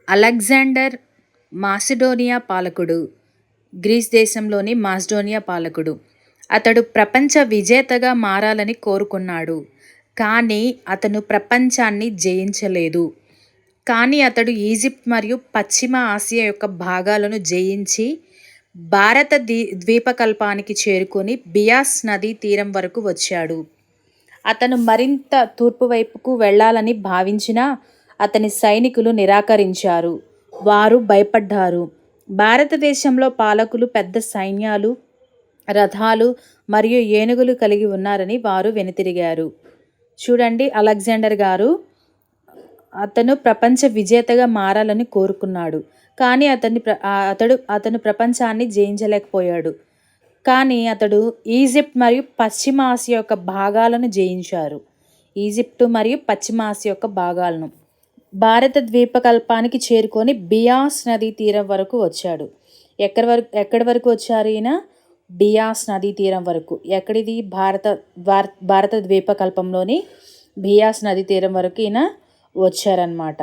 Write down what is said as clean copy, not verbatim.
Alexander Macedonia పాలకుడు. Grace దేశంలోని Macedonia పాలకుడు. అతడు ప్రపంచ విజేతగా మారాలని కోరుకున్నాడు. కానీ అతను ప్రపంచాన్ని జయించలేదు. కానీ అతడు ఈజిప్ట్ మరియు పశ్చిమ ఆసియా యొక్క భాగాలను జయించి భారత ద్వీపకల్పానికి చేరుకొని బియాస్ నదీ తీరం వరకు వచ్చాడు. అతను మరింత తూర్పు వైపుకు వెళ్ళాలని భావించినా అతని సైనికులు నిరాకరించారు. వారు భయపడ్డారు. భారతదేశంలో పాలకులు పెద్ద సైన్యాలు, రథాలు మరియు ఏనుగులు కలిగి ఉన్నారని వారు వెనుతిరిగారు. చూడండి, అలెగ్జాండర్ గారు అతను ప్రపంచ విజేతగా మారాలని కోరుకున్నాడు. కానీ అతను ప్రపంచాన్ని జయించలేకపోయాడు. కానీ అతడు ఈజిప్ట్ మరియు పశ్చిమ ఆసియా యొక్క భాగాలను జయించారు. ఈజిప్టు మరియు పశ్చిమ ఆసియా యొక్క భాగాలను భారత ద్వీపకల్పానికి చేరుకొని బియాస్ నదీ తీరం వరకు వచ్చాడు. ఎక్కడి వరకు వచ్చారు ఈయన? బియాస్ నదీ తీరం వరకు. ఎక్కడిది? భారత ద్వీపకల్పంలోని బియాస్ నదీ తీరం వరకు ఈయన వచ్చారనమాట.